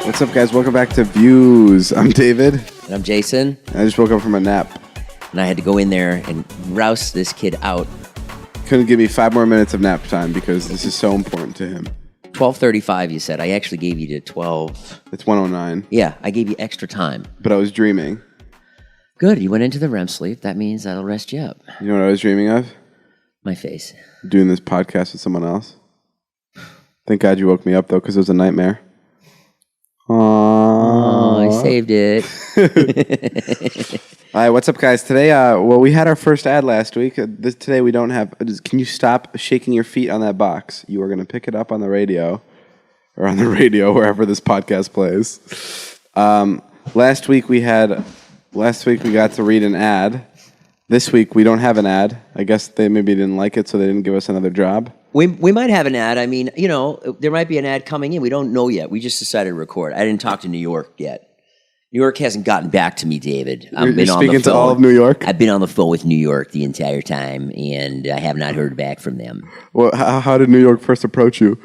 What's up, guys? Welcome back to Views. I'm David. And I'm Jason. I just woke up from a nap. And I had to go in there and rouse this kid out. Couldn't give me 5 more minutes of nap time because this is so important to him. 12:35, you said. I actually gave you to 12. It's 1:09. Yeah, I gave you extra time. But I was dreaming. Good. You went into the REM sleep. That means that'll rest you up. You know what I was dreaming of? My face. Doing this podcast with someone else. Thank God you woke me up, though, because it was a nightmare. Oh, I saved it. All right, what's up, guys? Today, we had our first ad last week. Today we don't have... Can you stop shaking your feet on that box? You are going to pick it up on the radio, or on the radio, wherever this podcast plays. Last week we got to read an ad. This week we don't have an ad. I guess they maybe didn't like it, so they didn't give us another job. We might have an ad. I mean, you know, there might be an ad coming in. We don't know yet. We just decided to record. I didn't talk to New York yet. New York hasn't gotten back to me, David. You're speaking to all of New York? I've been on the phone with New York the entire time, and I have not heard back from them. Well, how did New York first approach you?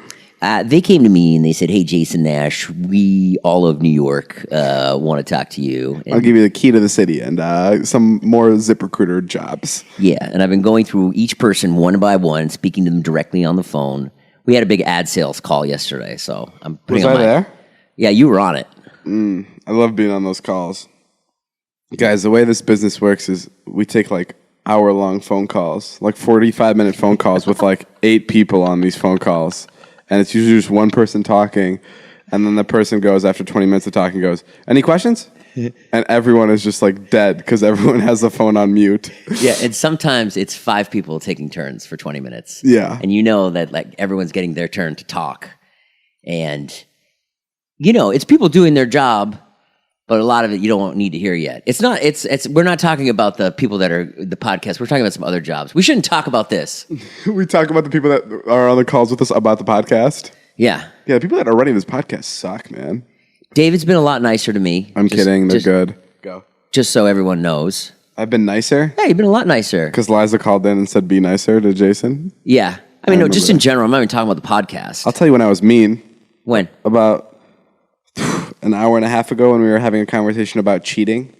They came to me and they said, "Hey, Jason Nash, we all of New York want to talk to you." And I'll give you the key to the city and some more ZipRecruiter jobs. Yeah, and I've been going through each person one by one, speaking to them directly on the phone. We had a big ad sales call yesterday, so I'm putting Was I there? Yeah, you were on it. I love being on those calls. Guys, the way this business works is we take like hour-long phone calls, like 45-minute phone calls with like 8 people on these phone calls. And it's usually just one person talking, and then the person goes, after 20 minutes of talking, goes, "Any questions?" And everyone is just like dead because everyone has the phone on mute. Yeah, and sometimes it's 5 people taking turns for 20 minutes. Yeah. And you know that like everyone's getting their turn to talk. And, you know, it's people doing their job, but a lot of it you don't need to hear yet. We're not talking about the people that are the podcast. We're talking about some other jobs. We shouldn't talk about this. We talk about the people that are on the calls with us about the podcast. Yeah. Yeah, the people that are running this podcast suck, man. David's been a lot nicer to me. I'm kidding. They're good. Go. Just so everyone knows. I've been nicer? Yeah, you've been a lot nicer. Because Liza called in and said, "Be nicer" to Jason? Yeah. I mean, no, just in general. I'm not even talking about the podcast. I'll tell you when I was mean. When? About an hour and a half ago when we were having a conversation about cheating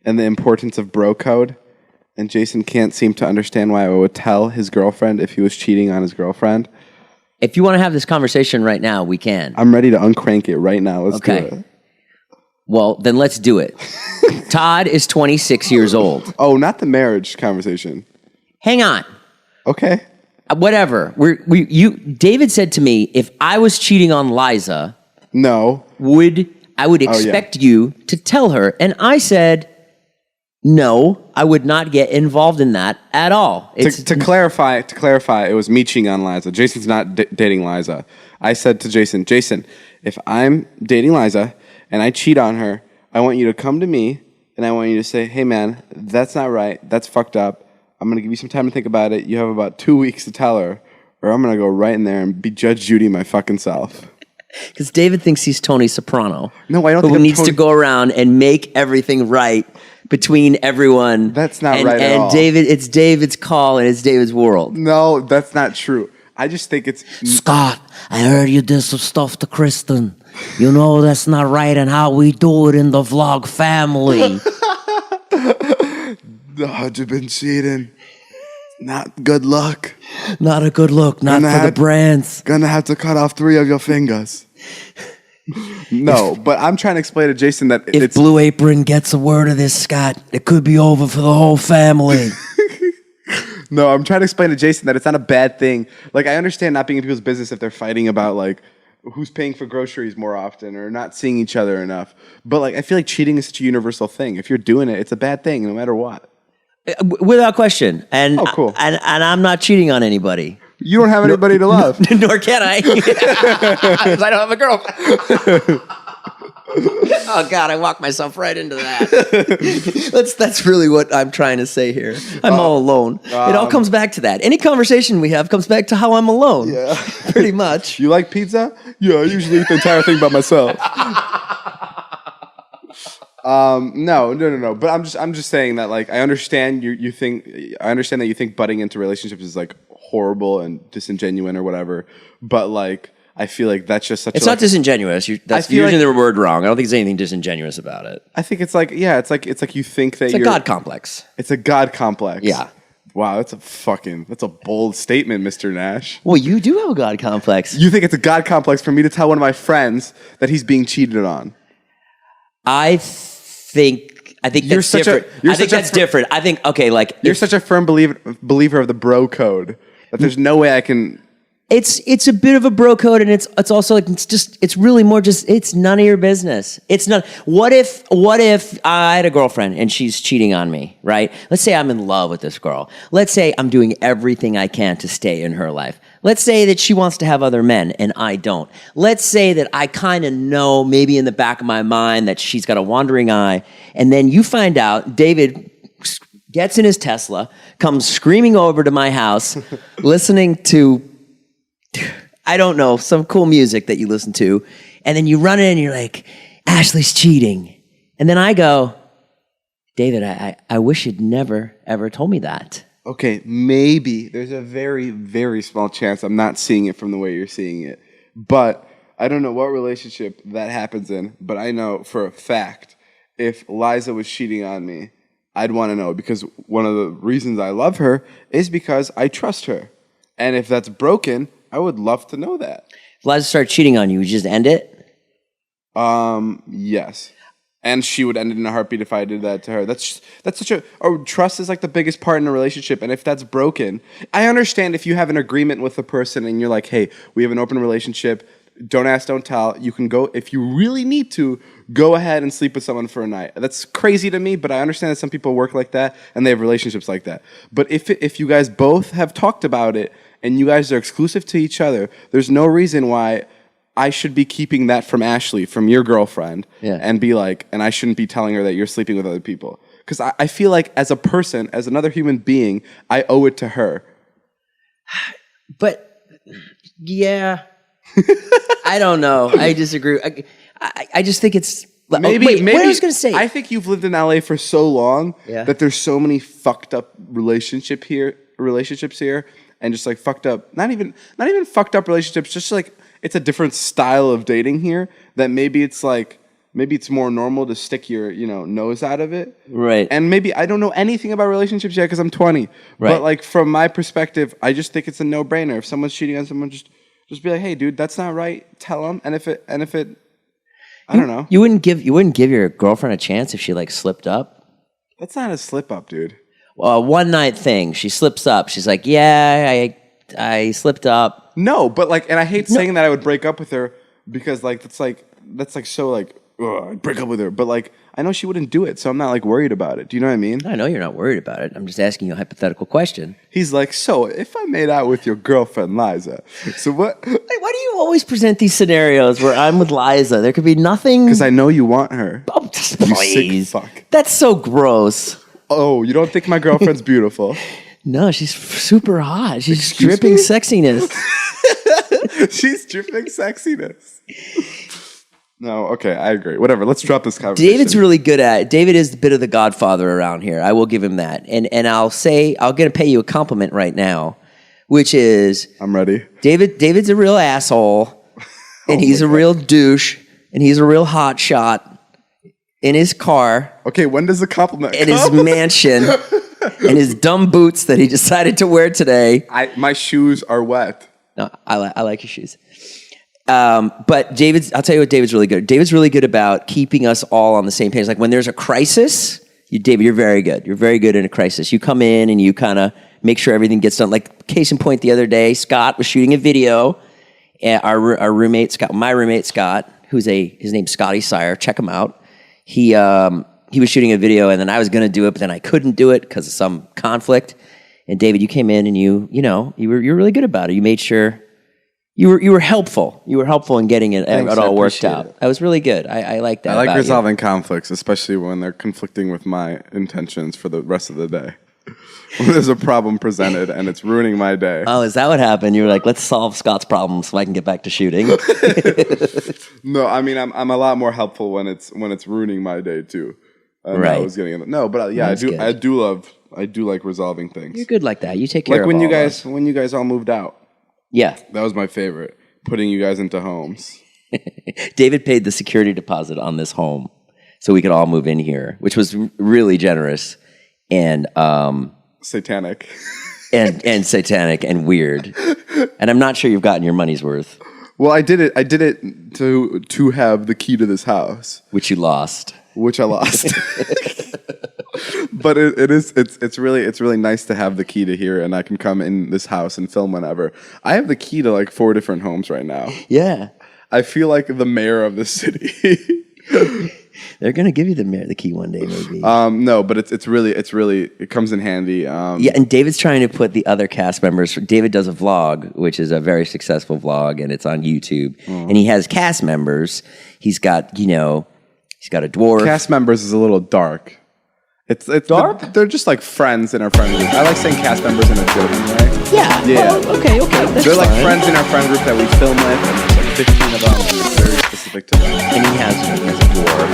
and the importance of bro code. And Jason can't seem to understand why I would tell his girlfriend if he was cheating on his girlfriend. If you want to have this conversation right now, we can. I'm ready to uncrank it right now. Let's do it. Well, then let's do it. Todd is 26 years old. Oh, not the marriage conversation. Hang on. Okay. Whatever. David said to me, if I was cheating on Liza, no, I would expect you to tell her. And I said, no, I would not get involved in that at all. To clarify, it was me cheating on Liza. Jason's not dating Liza. I said to Jason, if I'm dating Liza and I cheat on her, I want you to come to me and I want you to say, "Hey man, that's not right. That's fucked up. I'm going to give you some time to think about it. You have about 2 weeks to tell her, or I'm going to go right in there and be Judge Judy my fucking self." Because David thinks he's Tony Soprano. No, I don't think who needs to go around and make everything right between everyone. That's not right at all. And it's David's call and it's David's world. No, that's not true. I just think it's... Scott, I heard you did some stuff to Kristen. You know that's not right and how we do it in the vlog family. You've been cheating. Not good luck. Not a good look. Not for the brands. Gonna have to cut off 3 of your fingers. No, but I'm trying to explain to Jason that if Blue Apron gets a word of this, Scott, it could be over for the whole family. No, I'm trying to explain to Jason that it's not a bad thing. Like, I understand not being in people's business if they're fighting about, like, who's paying for groceries more often or not seeing each other enough. But, like, I feel like cheating is such a universal thing. If you're doing it, it's a bad thing no matter what. Without question. And, cool. And I'm not cheating on anybody. You don't have anybody to love. Nor can I. Because I don't have a girlfriend. Oh, God, I walked myself right into that. That's really what I'm trying to say here. I'm all alone. It all comes back to that. Any conversation we have comes back to how I'm alone. Yeah. Pretty much. You like pizza? Yeah, I usually eat the entire thing by myself. No. But I'm just saying that, like, I understand that you think butting into relationships is like horrible and disingenuous or whatever. But like, I feel like that's just such. It's not disingenuous. That's using the word wrong. I don't think there's anything disingenuous about it. I think it's like you think that it's a God complex. It's a God complex. Yeah. Wow, that's a bold statement, Mr. Nash. Well, you do have a God complex. You think it's a God complex for me to tell one of my friends that he's being cheated on? I think that's different. Different. I think you're such a firm believer of the bro code that there's no way I can. It's a bit of a bro code, and it's also like it's really more just it's none of your business. It's not. What if I had a girlfriend and she's cheating on me, right? Let's say I'm in love with this girl. Let's say I'm doing everything I can to stay in her life. Let's say that she wants to have other men and I don't. Let's say that I kind of know maybe in the back of my mind that she's got a wandering eye, and then you find out David gets in his Tesla, comes screaming over to my house, listening to, I don't know, some cool music that you listen to, and then you run in and you're like, Ashley's cheating. And then I go, David, I wish you'd never, ever told me that. Okay, maybe. There's a very, very small chance I'm not seeing it from the way you're seeing it. But I don't know what relationship that happens in, but I know for a fact if Liza was cheating on me, I'd want to know, because one of the reasons I love her is because I trust her. And if that's broken, I would love to know that. If Liza started cheating on you, would you just end it? Yes. And she would end it in a heartbeat if I did that to her. That's such a trust is like the biggest part in a relationship. And if that's broken, I understand if you have an agreement with a person and you're like, hey, we have an open relationship. Don't ask, don't tell. You can go, if you really need to, go ahead and sleep with someone for a night. That's crazy to me, but I understand that some people work like that and they have relationships like that. But if you guys both have talked about it and you guys are exclusive to each other, there's no reason why I should be keeping that from Ashley, from your girlfriend, and be like, and I shouldn't be telling her that you're sleeping with other people. Because I feel like as a person, as another human being, I owe it to her. But, yeah. I don't know. I disagree. I just think it's... Maybe what I was going to say... I think you've lived in LA for so long that there's so many fucked up relationships here, and just like fucked up, not even fucked up relationships, just like it's a different style of dating here that maybe it's more normal to stick your nose out of it. Right. And maybe I don't know anything about relationships yet because I'm 20. Right. But like from my perspective, I just think it's a no-brainer. If someone's cheating on someone, just be like, hey, dude, that's not right. Tell them. And if it, I don't know. You wouldn't give your girlfriend a chance if she like slipped up? That's not a slip up, dude. Well, one night thing. She slips up. She's like, yeah, I slipped up. No, but like, and I hate saying that I would break up with her because like that's so like, I'd break up with her. But like, I know she wouldn't do it, so I'm not like worried about it. Do you know what I mean? I know you're not worried about it. I'm just asking you a hypothetical question. He's like, so if I made out with your girlfriend Liza, so what? Hey, why do you always present these scenarios where I'm with Liza? There could be nothing. Because I know you want her. Oh, please. You sick fuck. That's so gross. Oh, you don't think my girlfriend's beautiful? No, she's super hot. She's dripping sexiness. She's dripping sexiness. No, okay, I agree. Whatever, let's drop this conversation. David's really good at it. David is a bit of the godfather around here. I will give him that. And I'll say, I'm going to pay you a compliment right now, which is... I'm ready. David's a real asshole, and he's a real douche, and he's a real hot shot in his car. Okay, when does the compliment come? In his mansion, and his dumb boots that he decided to wear today. My shoes are wet. No, I like your shoes. But I'll tell you what David's really good. David's really good about keeping us all on the same page. Like when there's a crisis, David, you're very good. You're very good in a crisis. You come in and you kind of make sure everything gets done. Like case in point, the other day, Scott was shooting a video. And our roommate Scott, my roommate Scott, his name's Scotty Sire. Check him out. He was shooting a video, and then I was going to do it, but then I couldn't do it because of some conflict. And David, you came in and you were really good about it. You made sure. You were helpful. You were helpful in getting it all worked out. That was really good. I like that. I like resolving conflicts, especially when they're conflicting with my intentions for the rest of the day. When there's a problem presented and it's ruining my day. Oh, is that what happened? You were like, let's solve Scott's problem so I can get back to shooting. No, I mean I'm a lot more helpful when it's ruining my day too. Right. I was getting it. No, but yeah, I do like resolving things. You're good like that. You take care of when you guys all moved out. Yeah. That was my favorite. putting you guys into homes. David paid the security deposit on this home so we could all move in here, which was really generous and satanic. and satanic and weird. And I'm not sure you've gotten your money's worth. Well, I did it to have the key to this house, Which you lost. Which I lost. But it's really nice to have the key to here, and I can come in this house and film whenever. I have the key to like 4 different homes right now. Yeah. I feel like the mayor of the city. They're gonna give you the key one day, maybe. No, but it comes in handy. Yeah, and David's trying to put the other cast members. David does a vlog, which is a very successful vlog, and it's on YouTube. And he has cast members. He's got a dwarf. Cast members is a little dark. It's dark. They're just like friends in our friend group. I like saying cast members in a joking way. Yeah. Yeah. Well, okay. That's They're like fine. friends in our friend group that we film with, and there's like 15 of them. And it's very specific to them. And he has a dwarf.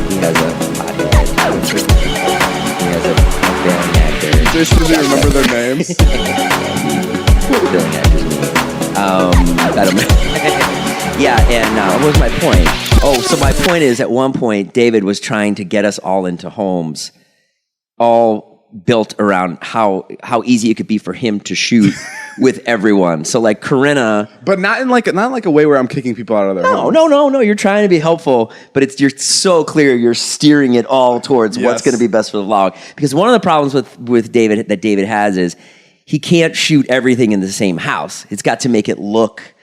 He has a pothead. He has a failing actor. Jason, do you remember their names? Failing actor's name. I don't know. Yeah, and what was my point? Oh, so my point is, at one point, David was trying to get us all into homes, all built around how easy it could be for him to shoot with everyone. So, like Corinna, But not in like a way where I'm kicking people out of their homes. no. You're trying to be helpful, but you're so clear. You're steering it all towards what's Yes. going to be best for the vlog. Because one of the problems with David that David has is he can't shoot everything in the same house. It's got to make it look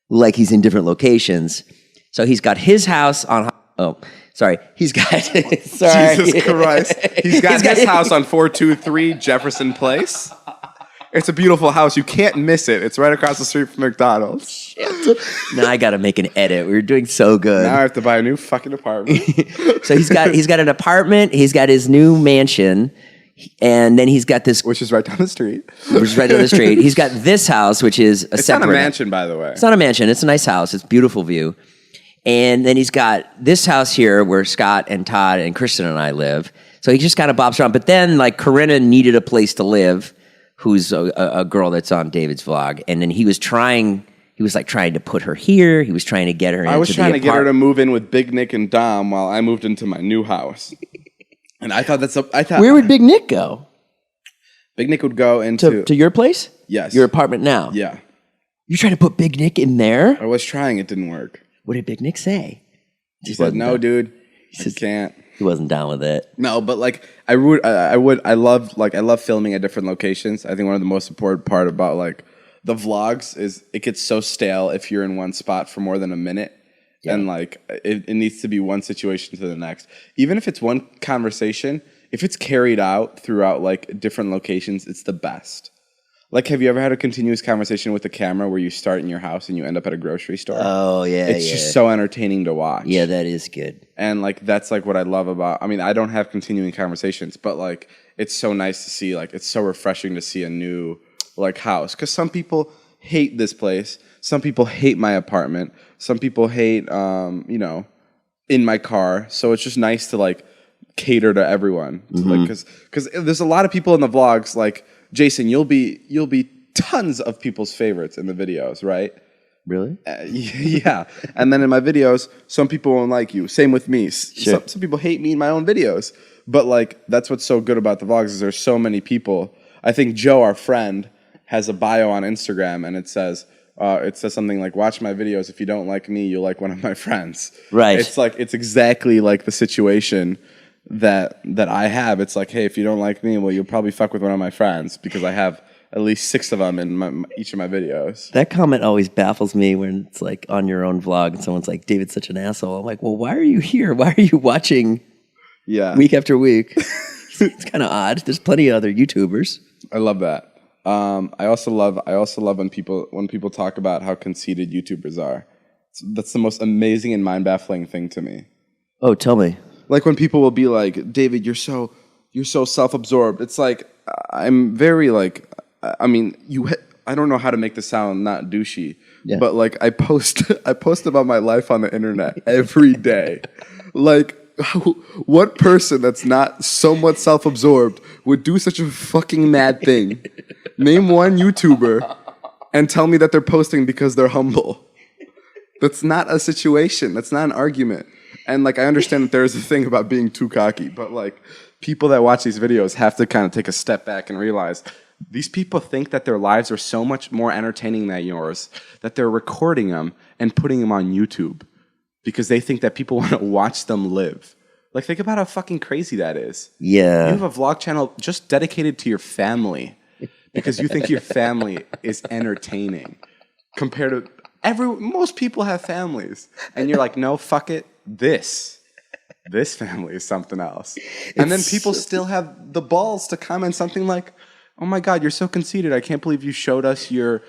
like he's in different locations. So he's got his house on. Oh, sorry. He's got. Sorry. Jesus Christ. He's got his house on 423 Jefferson Place. It's a beautiful house. You can't miss it. It's right across the street from McDonald's. Now I got to make an edit. We were doing so good. Now I have to buy a new fucking apartment. So he's got an apartment. He's got his new mansion. And then he's got this, Which is right down the street. which is right down the street. He's got this house, which is a It's separate. not a mansion, by the way. It's not a mansion. It's a nice house. It's a beautiful view. And then he's got this house here where Scott and Todd and Kristen and I live. So he just kind of bobs around. But then, like, Corinna needed a place to live, who's a girl that's on David's vlog. And then he was trying to put her here. He was trying to get her I was into trying the to get her to apartment. move in with Big Nick and Dom while I moved into my new house. And I thought Where would Big Nick go? Big Nick would go into To your place? Yes. Your apartment now? Yeah. You're trying to put Big Nick in there? I was trying, it didn't work. What did Big Nick say? He said, "No, dude, I can't." He wasn't down with it. No, but like I love filming at different locations. I think one of the most important part about like the vlogs is it gets so stale if you're in one spot for more than a minute. Yeah. And like it needs to be one situation to the next. Even if it's one conversation, if it's carried out throughout like different locations, it's the best. Like, have you ever had a continuous conversation with the camera where you start in your house and you end up at a grocery store? Oh, yeah, It's just so entertaining to watch. Yeah, that is good. And, like, that's, like, what I love about... I mean, I don't have continuing conversations, but, like, it's so nice to see, like, it's so refreshing to see a new, like, house. Because some people hate this place. Some people hate my apartment. Some people hate, in my car. So it's just nice to, like, cater to everyone. Mm-hmm. Like, because there's a lot of people in the vlogs, like... Jason, you'll be tons of people's favorites in the videos, right? Really? Yeah. And then in my videos, some people won't like you. Same with me. Sure. Some people hate me in my own videos. But like that's what's so good about the vlogs is there's so many people. I think Joe, our friend, has a bio on Instagram and it says something like, "Watch my videos. If you don't like me, you'll like one of my friends." Right. It's exactly like the situation that I have. It's like, hey, if you don't like me, well, you'll probably fuck with one of my friends because I have at least 6 of them in each of my videos. That comment always baffles me when it's like on your own vlog and someone's like, "David's such an asshole." I'm like, well, why are you here? Why are you watching week after week? It's kind of odd. There's plenty of other YouTubers. I love that. I also love when people talk about how conceited YouTubers are. That's the most amazing and mind-baffling thing to me. Oh, tell me. Like when people will be like, "David, you're so self-absorbed." It's like I'm very like, I mean, I don't know how to make this sound not douchey, but like I post about my life on the internet every day. Like, what person that's not somewhat self-absorbed would do such a fucking mad thing? Name one YouTuber and tell me that they're posting because they're humble. That's not a situation. That's not an argument. And like, I understand that there's a thing about being too cocky, but like, people that watch these videos have to kind of take a step back and realize these people think that their lives are so much more entertaining than yours that they're recording them and putting them on YouTube because they think that people want to watch them live. Like, think about how fucking crazy that is. Yeah. You have a vlog channel just dedicated to your family because you think your family is entertaining compared to most people have families. And you're like, no, fuck it. This family is something else. And then people still have the balls to comment something like, oh my God, you're so conceited. I can't believe you showed us your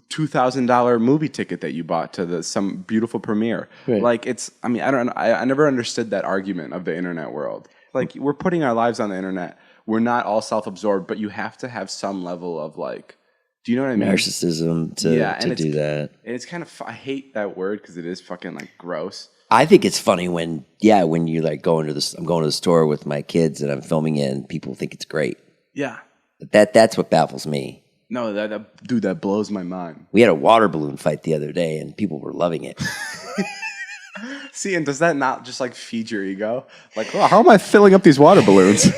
$2,000 movie ticket that you bought to some beautiful premiere. Right. Like, I never understood that argument of the internet world. Like, we're putting our lives on the internet. We're not all self-absorbed, but you have to have some level of like, do you know what I mean? Narcissism to do that. And it's kind of, I hate that word because it is fucking like gross. I think it's funny when you like I'm going to the store with my kids and I'm filming it and people think it's great. Yeah. That's what baffles me. No, that blows my mind. We had a water balloon fight the other day and people were loving it. See, and does that not just like feed your ego? Like, oh, how am I filling up these water balloons?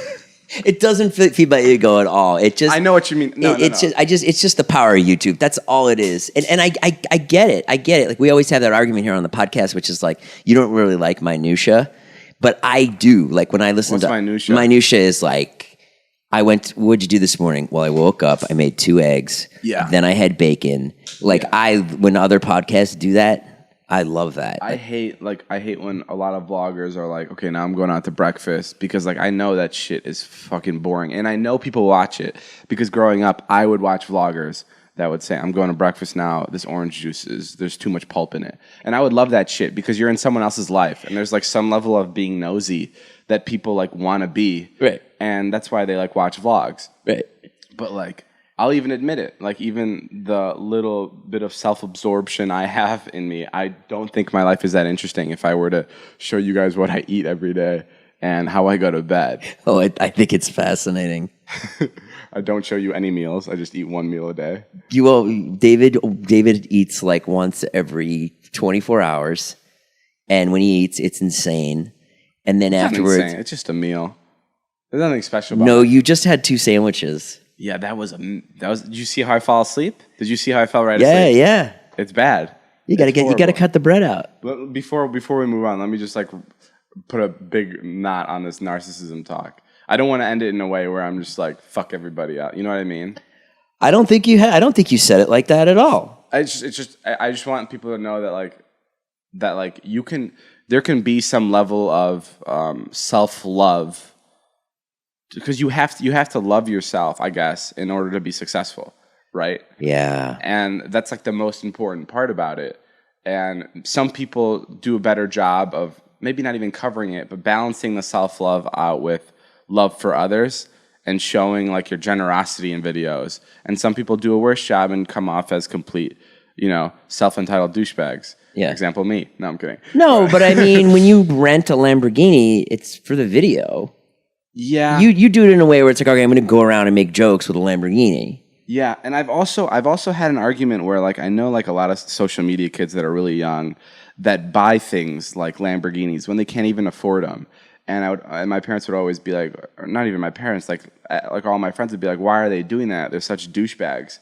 It doesn't feed my ego at all. It just, I know what you mean. It's just the power of YouTube. That's all it is. And I get it. I get it. Like, we always have that argument here on the podcast, which is like, you don't really like minutia, but I do. Like, when I listen What's minutia? Minutia is like, what'd you do this morning? Well, I woke up, I made 2 eggs. Yeah. Then I had bacon. Like, when other podcasts do that, I love that. I hate when a lot of vloggers are like, okay, now I'm going out to breakfast because like I know that shit is fucking boring. And I know people watch it because growing up, I would watch vloggers that would say, I'm going to breakfast now. This orange juice there's too much pulp in it. And I would love that shit because you're in someone else's life. And there's like some level of being nosy that people like want to be. Right. And that's why they like watch vlogs. Right. But like, I'll even admit it. Like, even the little bit of self-absorption I have in me, I don't think my life is that interesting if I were to show you guys what I eat every day and how I go to bed. Oh, I think it's fascinating. I don't show you any meals. I just eat one meal a day. David eats like once every 24 hours. And when he eats, it's insane. And then afterwards... Insane. It's just a meal. There's nothing special about it. No, you just had 2 sandwiches. Yeah, that was. Did you see how I fall asleep? Did you see how I fell right asleep? Yeah. It's bad. You gotta cut the bread out. But before we move on, let me just like put a big knot on this narcissism talk. I don't want to end it in a way where I'm just like fuck everybody out. You know what I mean? I don't think you said it like that at all. I just want people to know that there can be some level of self-love. Because you have to love yourself, I guess, in order to be successful, right? Yeah. And that's like the most important part about it. And some people do a better job of maybe not even covering it, but balancing the self-love out with love for others and showing like your generosity in videos. And some people do a worse job and come off as complete, self-entitled douchebags. Yeah. Example, me. No, I'm kidding. No, but I mean, when you rent a Lamborghini, it's for the video. Yeah. You do it in a way where it's like, okay, I'm going to go around and make jokes with a Lamborghini. Yeah, and I've also had an argument where like I know like a lot of social media kids that are really young that buy things like Lamborghinis when they can't even afford them. And my parents would always be like, or not even my parents, like all my friends would be like, why are they doing that? They're such douchebags.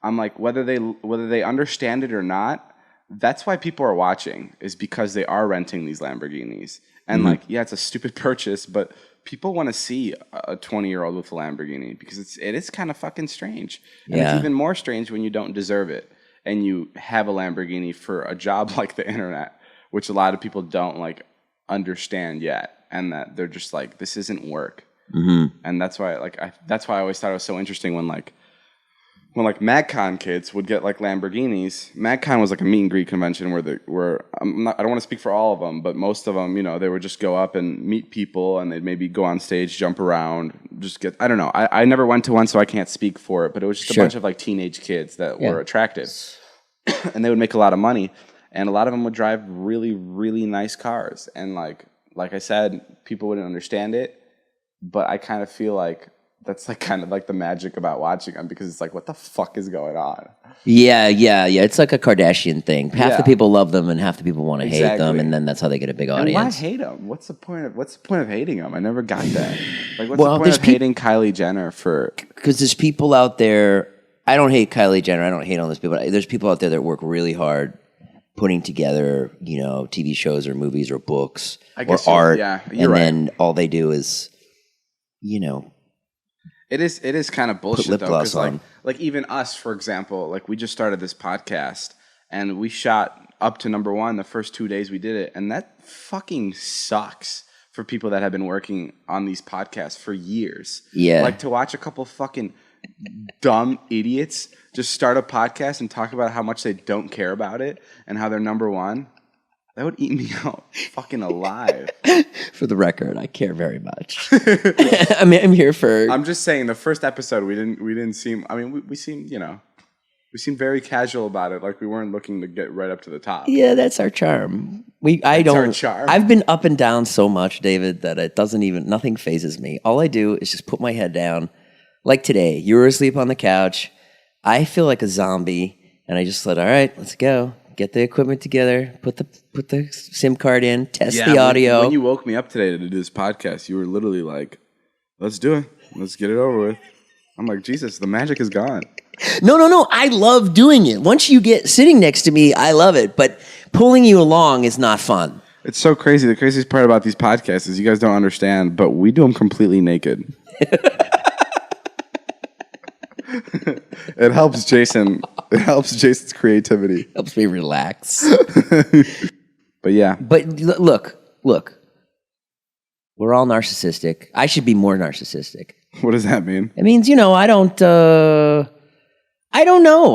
I'm like, whether they understand it or not, that's why people are watching, is because they are renting these Lamborghinis. And like, yeah, it's a stupid purchase, but people want to see a 20-year-old with a Lamborghini because it is kind of fucking strange. And it's even more strange when you don't deserve it and you have a Lamborghini for a job like the internet, which a lot of people don't like understand yet, and that they're just like, this isn't work. Mm-hmm. And that's why I always thought it was so interesting when MagCon kids would get like Lamborghinis. MagCon was like a meet and greet convention where I don't want to speak for all of them, but most of them, they would just go up and meet people and they'd maybe go on stage, jump around, I don't know. I never went to one, so I can't speak for it, but it was just a bunch of like teenage kids that were attractive and they would make a lot of money. And a lot of them would drive really, really nice cars. And like I said, people wouldn't understand it, but I kind of feel like that's like kind of like the magic about watching them, because it's like, what the fuck is going on? Yeah. It's like a Kardashian thing. Half the Yeah. people love them, and half the people want to hate them, Exactly. and then that's how they get a big And audience. why hate them? What's the point of hating them? I never got that. Like, what's Well, the point there's of hating Kylie Jenner for? Because there's people out there. I don't hate Kylie Jenner. I don't hate all those people. There's people out there that work really hard putting together, TV shows or movies or books or art. Yeah, and then all they do is, It is kind of bullshit lip though, gloss because on. like even us, for example, like we just started this podcast and we shot up to number 1 the first 2 days we did it, and that fucking sucks for people that have been working on these podcasts for years. Yeah. Like to watch a couple fucking dumb idiots just start a podcast and talk about how much they don't care about it and how they're number 1. That would eat me out fucking alive. For the record, I care very much. I'm here for. I'm just saying, the first episode we didn't seem. I mean, we seemed we seemed very casual about it, like we weren't looking to get right up to the top. Yeah, that's our charm. Our charm. I've been up and down so much, David, that it doesn't even. Nothing phases me. All I do is just put my head down. Like today, you were asleep on the couch. I feel like a zombie, and I just said, "All right, let's go. Get the equipment together. Put the SIM card in. Test the audio." When you woke me up today to do this podcast, you were literally like, "Let's do it. Let's get it over with." I'm like, Jesus, the magic is gone. No. I love doing it. Once you get sitting next to me, I love it. But pulling you along is not fun. It's so crazy. The craziest part about these podcasts is you guys don't understand, but we do them completely naked. It helps Jason. It helps Jason's creativity. Helps me relax. But yeah. But look. We're all narcissistic. I should be more narcissistic. What does that mean? It means, I don't know.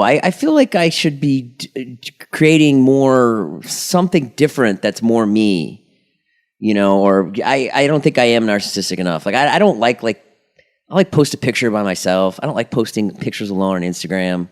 I feel like I should be creating more, something different that's more me, or I don't think I am narcissistic enough. Like, I don't like post a picture by myself. I don't like posting pictures alone on Instagram.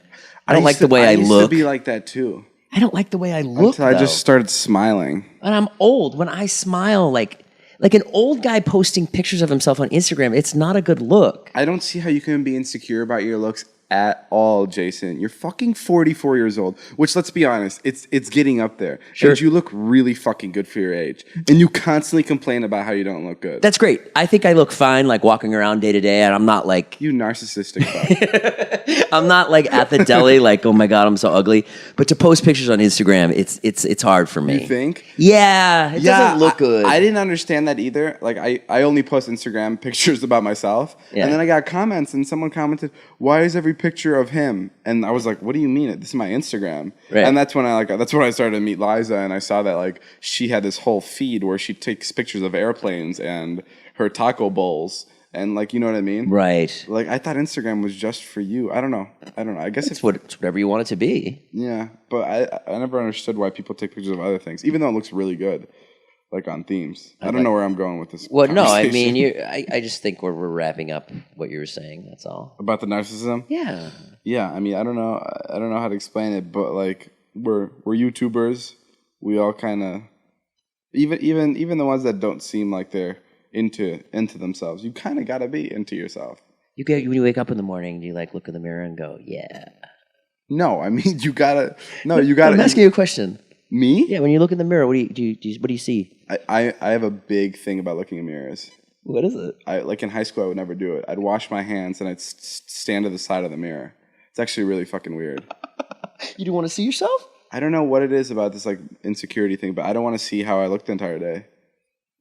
I don't like the way I look. I used to be like that too. I don't like the way I look, Until I just started smiling. And I'm old. When I smile, like an old guy posting pictures of himself on Instagram, it's not a good look. I don't see how you can be insecure about your looks at all, Jason. You're fucking 44 years old, which, let's be honest, it's getting up there. Sure. And you look really fucking good for your age. And you constantly complain about how you don't look good. That's great. I think I look fine, like walking around day to day, and I'm not like... You narcissistic fuck. I'm not like at the deli, like, oh my God, I'm so ugly. But to post pictures on Instagram, it's hard for me. You think? Yeah, it doesn't look good. I didn't understand that either. Like, I only post Instagram pictures about myself. Yeah. And then I got comments, and someone commented, "Why is every picture of him?" And I was like, "What do you mean? This is my Instagram." Right. And that's when I started to meet Liza, and I saw that like she had this whole feed where she takes pictures of airplanes and her taco bowls, and like, you know what I mean? Right. Like, I thought Instagram was just for you. I don't know. I guess It's whatever you want it to be. yeah, but I never understood why people take pictures of other things, even though it looks really good, like on themes. I don't know where I'm going with this. Well, no, I conversation. mean, I just think we're wrapping up what you were saying. That's all. About the narcissism. Yeah. Yeah, I mean, I don't know how to explain it, but like we're YouTubers. We all kind of, even the ones that don't seem like they're into themselves. You kind of gotta be into yourself. When you wake up in the morning, do you like look in the mirror and go, yeah? No, I mean you gotta. No, you gotta. I'm asking you a question. Me? Yeah, when you look in the mirror, what do you see? I have a big thing about looking in mirrors. What is it? Like in high school, I would never do it. I'd wash my hands and I'd stand to the side of the mirror. It's actually really fucking weird. You don't want to see yourself? I don't know what it is about this like insecurity thing, but I don't want to see how I look the entire day.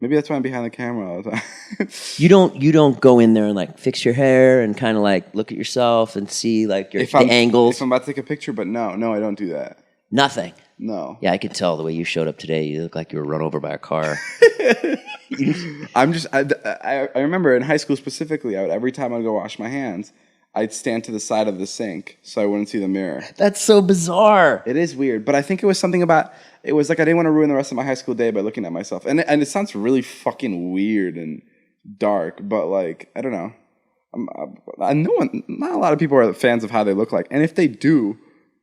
Maybe that's why I'm behind the camera all the time. You don't go in there and like fix your hair and kind of like look at yourself and see like the angles. If I'm about to take a picture, but no, I don't do that. Nothing. No. Yeah, I could tell the way you showed up today. You look like you were run over by a car. I remember in high school specifically, every time I'd go wash my hands, I'd stand to the side of the sink so I wouldn't see the mirror. That's so bizarre. It is weird, but I think it was something about, it was like I didn't want to ruin the rest of my high school day by looking at myself. And it sounds really fucking weird and dark, but like, I don't know. Not a lot of people are fans of how they look like. And if they do,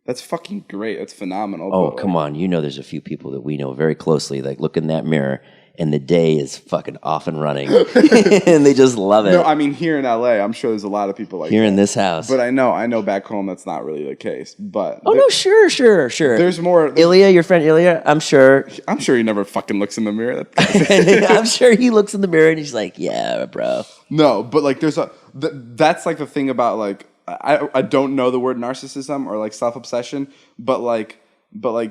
that's fucking great. That's phenomenal. Oh, come on. You know there's a few people that we know very closely that look in that mirror and the day is fucking off and running, and they just love it. No, I mean here in LA, I'm sure there's a lot of people like here that. in this house. But I know back home that's not really the case. But no, sure. There's more. Ilya, your friend Ilya, I'm sure he never fucking looks in the mirror. I'm sure he looks in the mirror and he's like, yeah, bro. No, but like that's like the thing about like I don't know the word narcissism or like self-obsession, but like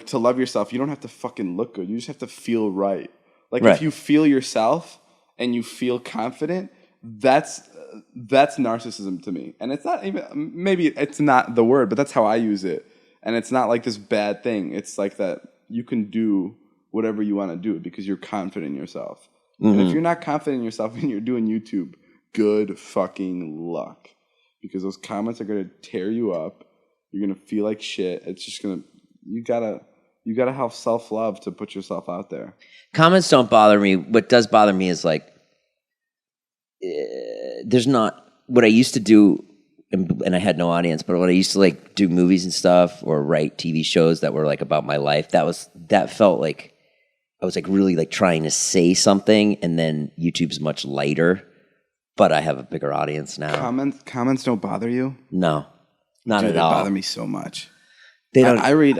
to love yourself, you don't have to fucking look good. You just have to feel right. Like if you feel yourself and you feel confident, that's narcissism to me. And it's not even, maybe it's not the word, but that's how I use it. And it's not like this bad thing. It's like that you can do whatever you want to do because you're confident in yourself. And if you're not confident in yourself and you're doing YouTube, good fucking luck. Because those comments are going to tear you up. You're going to feel like shit. It's just going to, you gotta have self-love to put yourself out there. Comments don't bother me. What does bother me is like, there's not what I used to do, and I had no audience. But when I used to like do movies and stuff or write TV shows that were like about my life, that felt like I was like really like trying to say something. And then YouTube's much lighter, but I have a bigger audience now. Comments don't bother you? No, not Dude, at all. They bother me so much. They don't. I read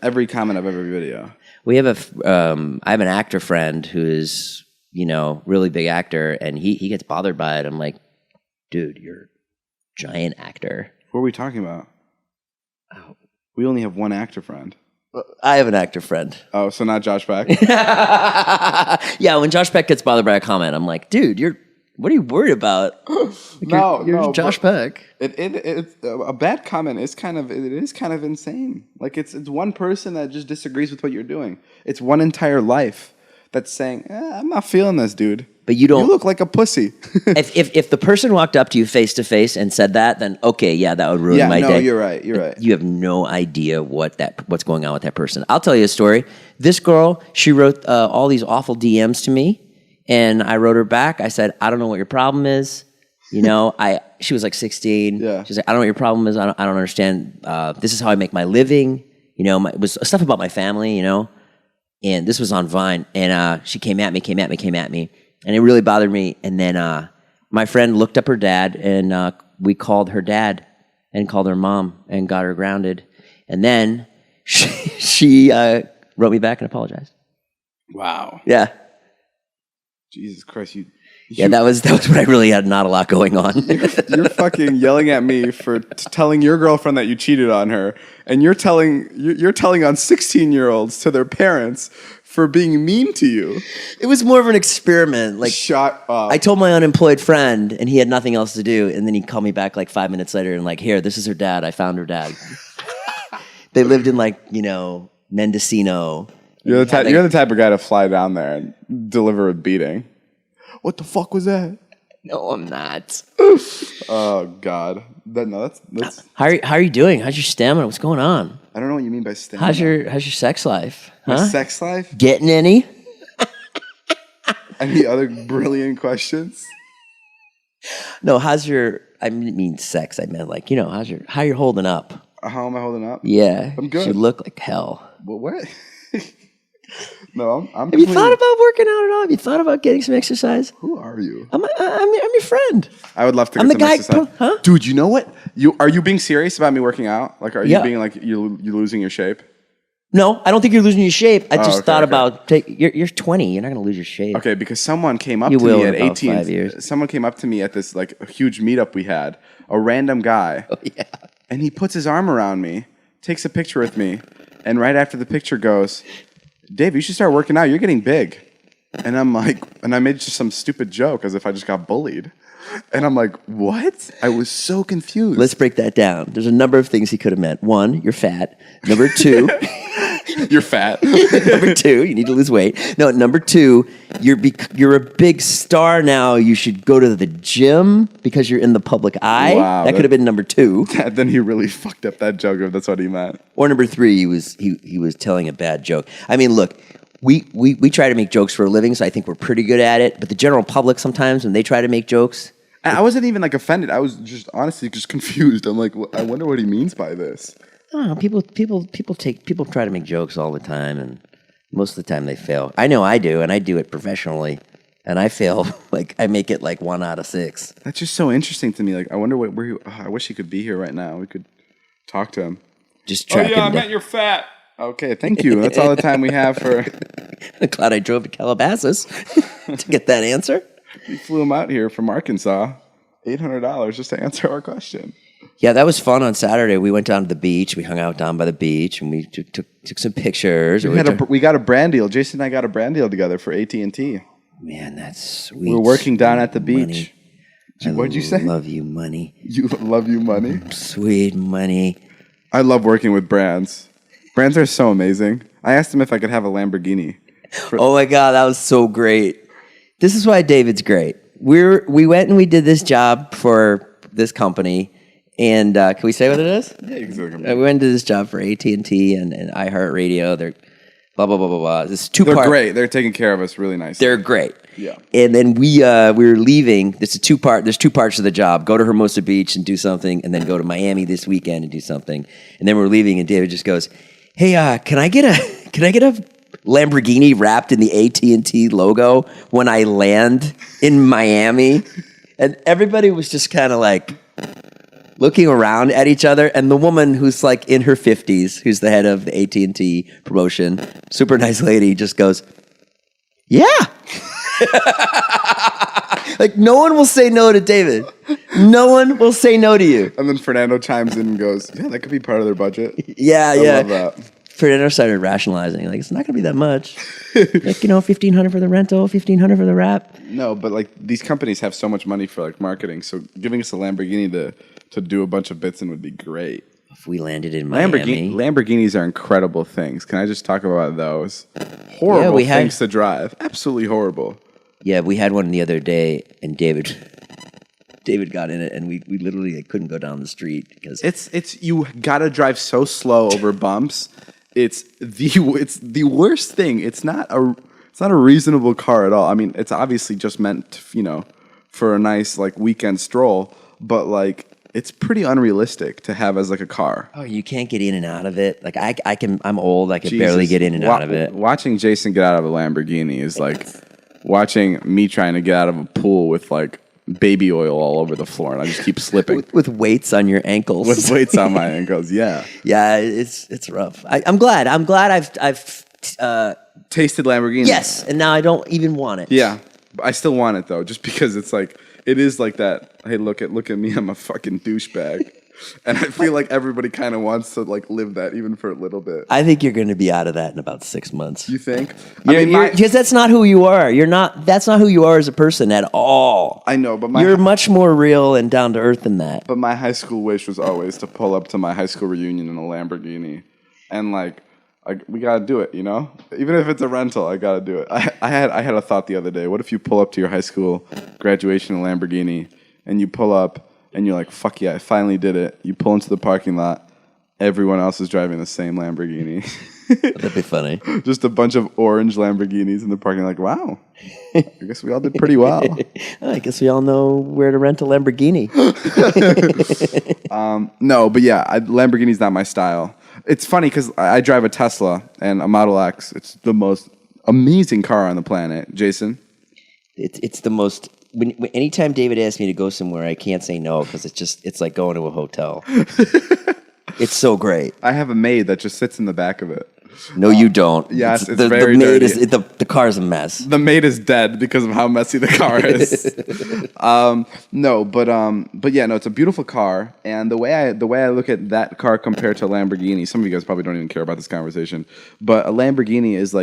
every comment of every video. We have I have an actor friend who is, really big actor, and he gets bothered by it. I'm like, dude, you're a giant actor. What are we talking about? Oh. We only have one actor friend. I have an actor friend. Oh, so not Josh Peck? Yeah, when Josh Peck gets bothered by a comment, I'm like, dude, what are you worried about? You're Josh Peck. It's a bad comment is kind of insane. Like it's one person that just disagrees with what you're doing. It's one entire life that's saying, I'm not feeling this, dude. But you don't. You look like a pussy. if the person walked up to you face to face and said that, then okay, yeah, that would ruin my day. You're right. You're right. You have no idea what's going on with that person. I'll tell you a story. This girl, she wrote all these awful DMs to me. And I wrote her back. I said, I don't know what your problem is. She was like 16. Yeah. She's like, I don't know what your problem is. I don't understand. This is how I make my living. It was stuff about my family, And this was on Vine. And she came at me. And it really bothered me. And then my friend looked up her dad, and we called her dad and called her mom and got her grounded. And then she wrote me back and apologized. Wow. Yeah. Jesus Christ, yeah, that was when I really had not a lot going on. You're fucking yelling at me for telling your girlfriend that you cheated on her, and you're telling on 16-year-olds to their parents for being mean to you. It was more of an experiment. Like, shut up. I told my unemployed friend, and he had nothing else to do, and then he called me back like 5 minutes later and like, here, this is her dad. I found her dad. They lived in like Mendocino. You're the type of guy to fly down there and deliver a beating. What the fuck was that? No, I'm not. Oh God, that's. How are you doing? How's your stamina? What's going on? I don't know what you mean by stamina. How's your sex life? My sex life? Getting any? Any other brilliant questions? No, how's your? I mean sex. I meant like how you're holding up? How am I holding up? Yeah, I'm good. You look like hell. Well, what? No, I'm. Have you thought about working out at all? Have you thought about getting some exercise? Who are you? I'm your friend. I would love to. I'm get the some guy. exercise. Huh? Dude, you know what? Are you being serious about me working out? Like, are you being like you losing your shape? No, I don't think you're losing your shape. I just thought okay. about you're 20. You're not going to lose your shape. Okay, because someone came up to me at 18. 5 years. Someone came up to me at this like a huge meetup we had. A random guy. Oh yeah. And he puts his arm around me, takes a picture with me, and right after the picture goes, Dave, you should start working out. You're getting big. And I'm like, and I made just some stupid joke as if I just got bullied. And I'm like, what? I was so confused. Let's break that down. There's a number of things he could have meant. One, you're fat. Number two, you're fat. Number two, you need to lose weight. No, number two, you're a big star now. You should go to the gym because you're in the public eye. Wow, that could have been number two. Then he really fucked up that joke if that's what he meant. Or number three, he was telling a bad joke. I mean, look, we try to make jokes for a living, so I think we're pretty good at it. But the general public sometimes when they try to make jokes, I wasn't even like offended. I was just honestly just confused. I'm like, I wonder what he means by this. I don't know, people try to make jokes all the time, and Most of the time they fail. I know I do, and I do it professionally. And I fail, like, I make it like 1 out of 6. That's just so interesting to me. Like, I wonder I wish he could be here right now. We could talk to him. Just track him down. you're fat. Okay, thank you. That's all the time we have for... Glad I drove to Calabasas to get that answer. We flew him out here from Arkansas. $800 just to answer our question. Yeah, that was fun on Saturday. We went down to the beach. We hung out down by the beach, and we took some pictures. We got a brand deal. Jason and I got a brand deal together for AT&T. Man, that's sweet. We're working down at the beach. What'd you say? I love you, money. You love you, money? Sweet money. I love working with brands. Brands are so amazing. I asked him if I could have a Lamborghini. Oh my God, that was so great. This is why David's great. We went and we did this job for this company. And can we say what it is? Yeah, you can say what we went to this job for AT&T and iHeartRadio. They're blah, blah, blah, blah, blah. They're great. They're taking care of us really nicely. They're great. Yeah. And then we were leaving. There's two parts of the job. Go to Hermosa Beach and do something, and then go to Miami this weekend and do something. And then we're leaving, and David just goes, "Hey, can I get a Lamborghini wrapped in the AT&T logo when I land in Miami?" And everybody was just kind of like looking around at each other, and the woman who's like in her 50s, who's the head of the AT&T promotion, super nice lady, just goes, "Yeah." Like, no one will say no to David. No one will say no to you. And then Fernando chimes in and goes, "Yeah, that could be part of their budget." Yeah. I love that. Fernando started rationalizing, like, it's not going to be that much. Like, $1,500 for the rental, $1,500 for the wrap. No, but like these companies have so much money for like marketing, so giving us a Lamborghini to do a bunch of bits in would be great. If we landed in Miami. Lamborghinis are incredible things. Can I just talk about those? Horrible things to drive. Absolutely horrible. Yeah, we had one the other day, and David got in it, and we literally couldn't go down the street because it's you gotta drive so slow over bumps. It's the worst thing. It's not a reasonable car at all. I mean, it's obviously just meant, for a nice like weekend stroll, but like it's pretty unrealistic to have as like a car. Oh, you can't get in and out of it. Like I'm old. I can barely get in and out of it. Watching Jason get out of a Lamborghini is like watching me trying to get out of a pool with like baby oil all over the floor, and I just keep slipping with weights on your ankles. With weights on my ankles, yeah. Yeah, it's rough. I'm glad I've tasted Lamborghini. Yes, and now I don't even want it. Yeah, I still want it though, just because it's like it is like that. Hey, look at me, I'm a fucking douchebag. And I feel like everybody kind of wants to like live that even for a little bit. I think you're going to be out of that in about 6 months. You think? Because that's not who you are. That's not who you are as a person at all. I know, but you're much more real and down to earth than that. But my high school wish was always to pull up to my high school reunion in a Lamborghini, and we gotta do it. Even if it's a rental, I gotta do it. I had a thought the other day. What if you pull up to your high school graduation in a Lamborghini, and you pull up? And you're like, fuck yeah, I finally did it. You pull into the parking lot. Everyone else is driving the same Lamborghini. That'd be funny. Just a bunch of orange Lamborghinis in the parking lot. Like, wow. I guess we all did pretty well. I guess we all know where to rent a Lamborghini. No, but yeah, Lamborghini's not my style. It's funny because I drive a Tesla and a Model X. It's the most amazing car on the planet. Jason? It's the most... Anytime David asks me to go somewhere, I can't say no because it's like going to a hotel. It's so great. I have a maid that just sits in the back of it. No, you don't. Yes, it's very dirty. The car's a mess. The maid is dead because of how messy the car is. But yeah, it's a beautiful car. And the way I look at that car compared to a Lamborghini, some of you guys probably don't even care about this conversation, but a Lamborghini is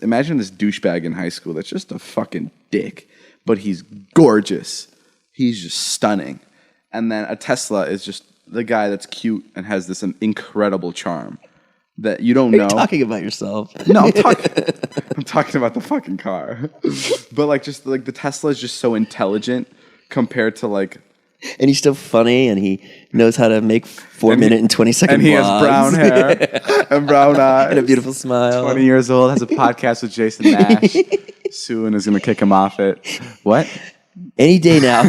imagine this douchebag in high school that's just a fucking dick, but he's gorgeous. He's just stunning. And then a Tesla is just the guy that's cute and has this incredible charm that you don't know. Are you talking about yourself? No, I'm talking about the fucking car. But the Tesla is just so intelligent compared to And he's still funny, and he knows how to make 4-minute and 20-second vlogs. And he has brown hair and brown eyes. And a beautiful smile. 20 years old, has a podcast with Jason Nash. Suing is going to kick him off it. What? Any day now.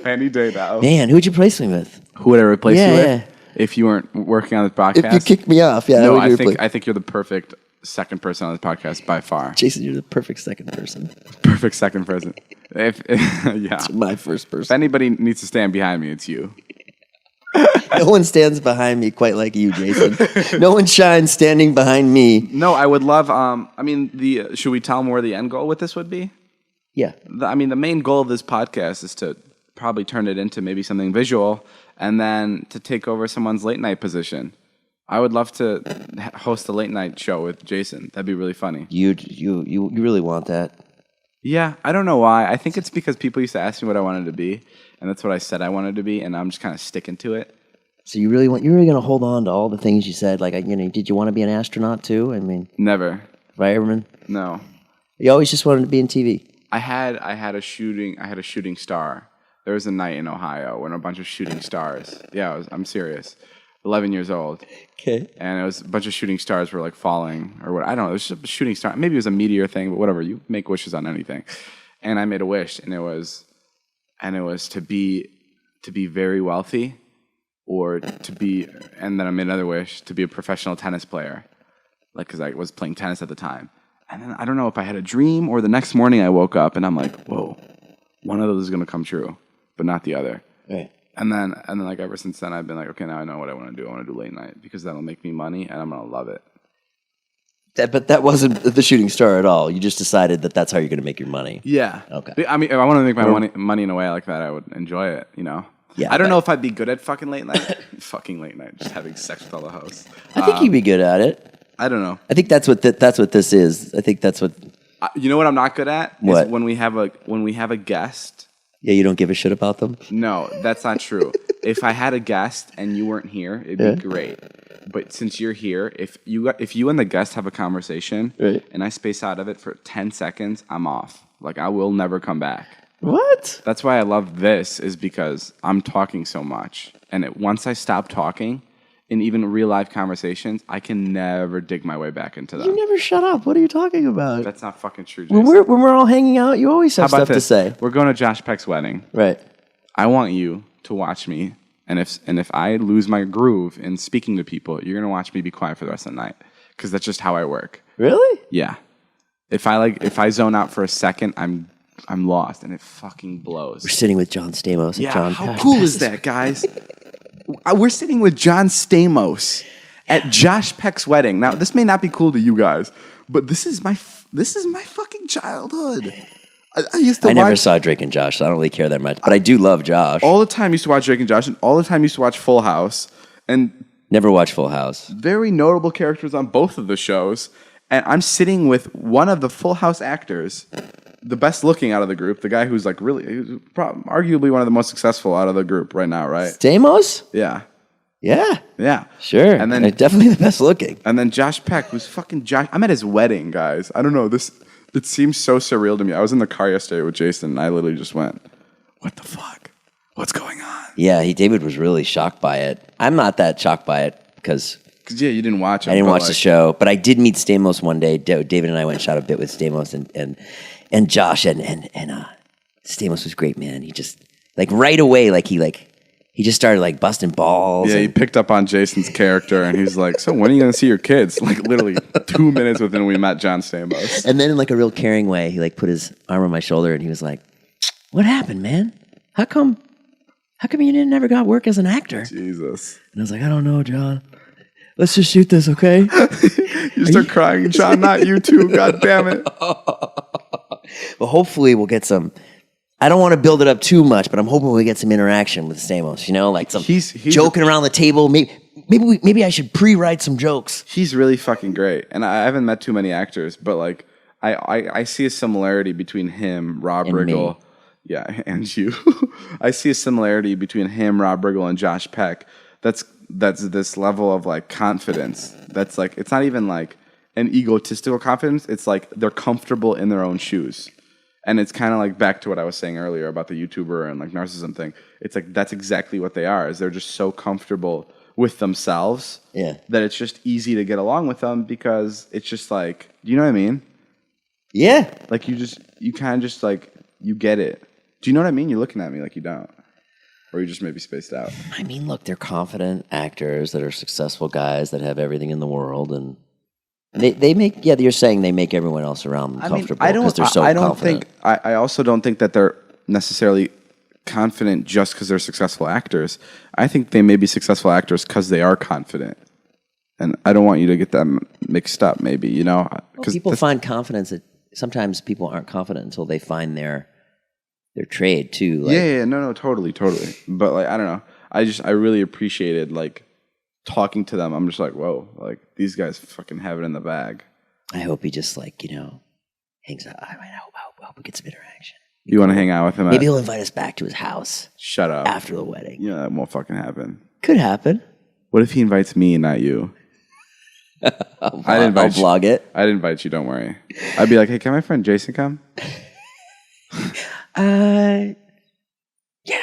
Any day now. Man, who'd you replace me with? Who would I replace you with? if you weren't working on this podcast. If you kicked me off, yeah. No, I think you're the perfect second person on this podcast by far. Jason, you're the perfect second person. Perfect second person. Yeah. It's my first If person. anybody needs to stand behind me, it's you. No one stands behind me quite like you, Jason. No one shines standing behind me. No, I would love. Should we tell them where the end goal with this would be? Yeah. The main goal of this podcast is to probably turn it into maybe something visual, and then to take over someone's late night position. I would love to host a late night show with Jason. That'd be really funny. You really want that? Yeah, I don't know why. I think it's because people used to ask me what I wanted to be, and that's what I said I wanted to be, and I'm just kind of sticking to it. So you're really going to hold on to all the things you said? Like, did you want to be an astronaut too? I mean, Never. Fireman? No. You always just wanted to be in TV? I had a shooting star. There was a night in Ohio when a bunch of shooting stars. Yeah, I'm serious. 11 years old. Okay. And it was a bunch of shooting stars were like falling or what. I don't know. It was just a shooting star. Maybe it was a meteor thing, but whatever. You make wishes on anything. And I made a wish, and it was to be very wealthy, or to be. And then I made another wish to be a professional tennis player, like because I was playing tennis at the time. And then I don't know if I had a dream or the next morning I woke up and I'm like, whoa, one of those is gonna come true, but not the other. Right. And then like ever since then, I've been like, okay, now I know what I want to do. I want to do late night because that'll make me money, and I'm gonna love it. But that wasn't the shooting star at all. You just decided that that's how you're going to make your money. Yeah. Okay. I mean, if I want to make my money in a way like that, I would enjoy it. You know. Yeah. I don't know if I'd be good at fucking late night. Fucking late night, just having sex with all the hosts. I think you'd be good at it. I don't know. I think that's what this is. I think that's what. You know what I'm not good at? What? Is when we have a guest. Yeah, you don't give a shit about them? No, that's not true. If I had a guest and you weren't here, it'd be great. But since you're here, if you and the guest have a conversation, right, and I space out of it for 10 seconds, I'm off. Like, I will never come back. What? That's why I love this, is because I'm talking so much. And once I stop talking, in even real life conversations, I can never dig my way back into them. You never shut up. What are you talking about? That's not fucking true, Jason. When we're all hanging out, you always have stuff to say. We're going to Josh Peck's wedding. Right. I want you to watch me, and if I lose my groove in speaking to people, you're gonna watch me be quiet for the rest of the night, because that's just how I work. Really? Yeah. If I zone out for a second, I'm lost, and it fucking blows. We're sitting with John Stamos. And Yeah. John How cool is that, guys? We're sitting with John Stamos at Josh Peck's wedding. Now, this may not be cool to you guys, but this is my fucking childhood. I used to I never watch saw Drake and Josh, so I don't really care that much. But I do love Josh. all the time. Used to watch Drake and Josh, and all the time used to watch Full House, and Never watched Full House. very notable characters on both of the shows. And I'm sitting with one of the Full House actors, the best looking out of the group, the guy who's like arguably one of the most successful out of the group right now, right? Stamos? Yeah. Yeah. Yeah. Sure. And then definitely the best looking. And then Josh Peck, who's fucking Josh. I'm at his wedding, guys. I don't know. It seems so surreal to me. I was in the car yesterday with Jason, and I literally just went, what the fuck? What's going on? Yeah, David was really shocked by it. I'm not that shocked by it because Because, yeah, you didn't watch it. I didn't watch the show, but I did meet Stamos one day. David and I went and shot a bit with Stamos and Josh, and Stamos was great, man. He just, like, right away, he just started, like, busting balls. Yeah, he picked up on Jason's character, and he's like, so when are you going to see your kids? Like, literally 2 minutes within we met John Stamos. And then in, like, a real caring way, he, like, put his arm on my shoulder, and he was like, what happened, man? How come you never got work as an actor? Jesus. And I was like, I don't know, John. Let's just shoot this, okay? You start crying, John, not you too. God damn it. Well, hopefully we'll get some. I don't want to build it up too much, but I'm hoping we get some interaction with Stamos. You know, like some He's joking around the table. Maybe I should pre-write some jokes. He's really fucking great. And I haven't met too many actors, but like I see a similarity between him, Rob And Riggle. me. Yeah, and you. I see a similarity between him, Rob Riggle, and Josh Peck. That's this level of like confidence. That's like, it's not even like an egotistical confidence. It's like they're comfortable in their own shoes. And it's kind of like back to what I was saying earlier about the YouTuber and like narcissism thing. It's like that's exactly what they are. Is they're just so comfortable with themselves that it's just easy to get along with them, because it's just like, do you know what I mean? Yeah. Like you kind of just like, you get it. Do you know what I mean? You're looking at me like you don't. Or you just maybe spaced out? I mean, look, they're confident actors that are successful guys that have everything in the world, and they make. Yeah, you're saying they make everyone else around them comfortable because they're so confident. I also don't think that they're necessarily confident just because they're successful actors. I think they may be successful actors because they are confident. And I don't want you to get them mixed up, maybe, you know? Well, people find confidence that sometimes people aren't confident until they find their trade, too. Like, no, totally. But, like, I don't know. I really appreciated, like, talking to them. I'm just like, whoa, like, these guys fucking have it in the bag. I hope he just, like, hangs out. I hope we get some interaction. You want to hang out with him? Maybe he'll invite us back to his house. Shut up. After the wedding. Yeah, that won't fucking happen. Could happen. What if he invites me and not you? I'll vlog it. I'd invite you, don't worry. I'd be like, hey, can my friend Jason come? Yeah, I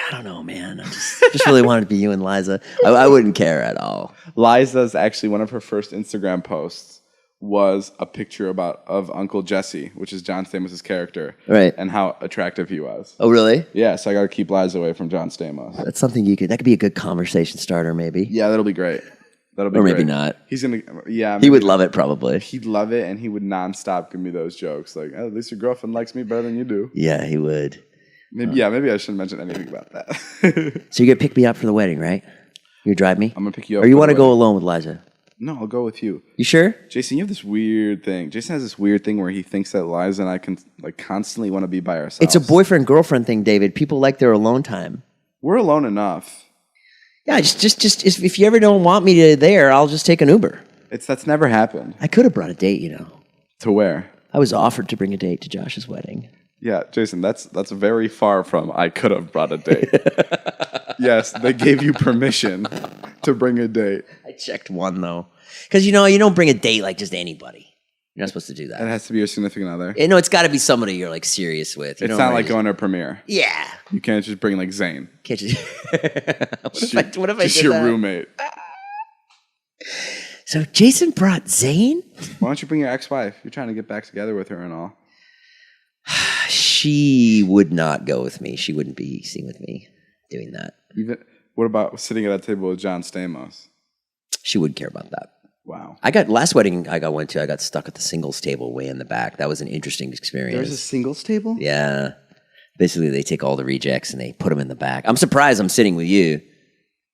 don't know, man. I just really wanted to be you and Liza. I wouldn't care at all. Liza's actually, one of her first Instagram posts was a picture of Uncle Jesse, which is John Stamos' character. Right. And how attractive he was. Oh, really? Yeah, so I got to keep Liza away from John Stamos. That's something that could be a good conversation starter, maybe. Yeah, that'll be great. Or maybe not. He's gonna, yeah. He would love it, probably. He'd love it, and he would nonstop give me those jokes, like, oh, at least your girlfriend likes me better than you do. Yeah, he would. Maybe I shouldn't mention anything about that. So you're gonna pick me up for the wedding, right? You drive me? I'm gonna pick you up. Or you want to go alone with Liza? No, I'll go with you. You sure? Jason, you have this weird thing. Jason has this weird thing where he thinks that Liza and I can like constantly want to be by ourselves. It's a boyfriend-girlfriend thing, David. People like their alone time. We're alone enough. Yeah, just if you ever don't want me there, I'll just take an Uber. That's never happened. I could have brought a date, To where? I was offered to bring a date to Josh's wedding. Yeah, Jason, that's very far from I could have brought a date. Yes, they gave you permission to bring a date. I checked one, though. Because, you don't bring a date like just anybody. You're not supposed to do that. It has to be your significant other. No, it's got to be somebody you're, like, serious with. It's not like going to a premiere. Yeah. You can't just bring, like, Zane. Can't you? What if I just your roommate. So Jason brought Zane? Why don't you bring your ex-wife? You're trying to get back together with her and all. She would not go with me. She wouldn't be seen with me doing that. What about sitting at a table with John Stamos? She wouldn't care about that. Wow. Last wedding I went to, I got stuck at the singles table way in the back. That was an interesting experience. There's a singles table? Yeah. Basically, they take all the rejects and they put them in the back. I'm surprised I'm sitting with you.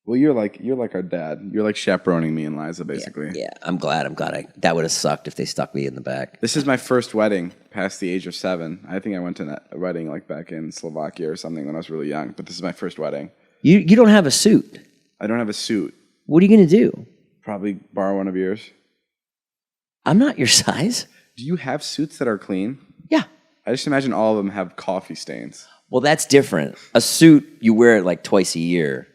Well, you're like our dad. You're like chaperoning me and Liza, basically. Yeah, I'm glad. That would have sucked if they stuck me in the back. This is my first wedding past the age of 7. I think I went to a wedding like back in Slovakia or something when I was really young. But this is my first wedding. You don't have a suit. I don't have a suit. What are you going to do? Probably borrow one of yours. I'm not your size. Do you have suits that are clean? Yeah. I just imagine all of them have coffee stains. Well, that's different. A suit, you wear it like twice a year.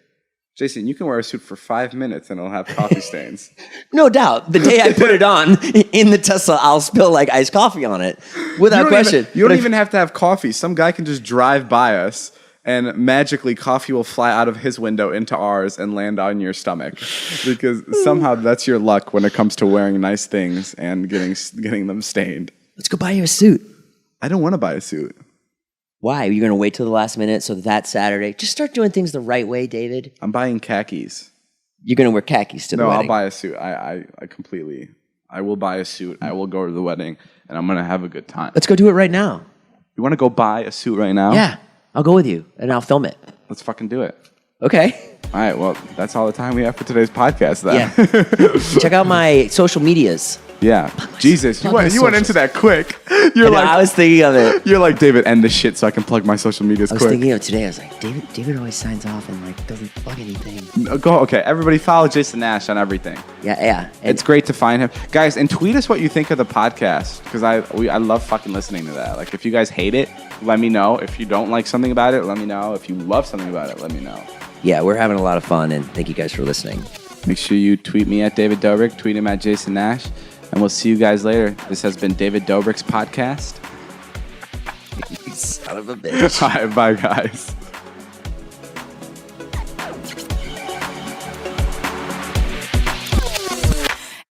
Jason, you can wear a suit for 5 minutes and it'll have coffee stains. No doubt. The day I put it on in the Tesla, I'll spill like iced coffee on it without question. You don't even have to have coffee. Some guy can just drive by us and magically coffee will fly out of his window into ours and land on your stomach. Because somehow that's your luck when it comes to wearing nice things and getting them stained. Let's go buy you a suit. I don't want to buy a suit. Why? Are you going to wait till the last minute so that Saturday? Just start doing things the right way, David. I'm buying khakis. You're going to wear khakis to the wedding? No, I'll buy a suit. I will buy a suit. I will go to the wedding, and I'm going to have a good time. Let's go do it right now. You want to go buy a suit right now? Yeah. I'll go with you, and I'll film it. Let's fucking do it. Okay. All right, well, that's all the time we have for today's podcast, then. Yeah. Check out my social medias. Yeah. Jesus, you went into that quick. I was thinking of it. You're like, David, end this shit so I can plug my social medias quick. I was thinking of today. I was like, David always signs off and like doesn't plug anything. Okay, everybody follow Jason Nash on everything. Yeah. It's great to find him. Guys, and tweet us what you think of the podcast, because I love fucking listening to that. Like, if you guys hate it, let me know. If you don't like something about it, let me know. If you love something about it, let me know. Yeah, we're having a lot of fun, and thank you guys for listening. Make sure you tweet me at David Dobrik, tweet him at Jason Nash, and we'll see you guys later. This has been David Dobrik's podcast. You son of a bitch. All right, bye, guys.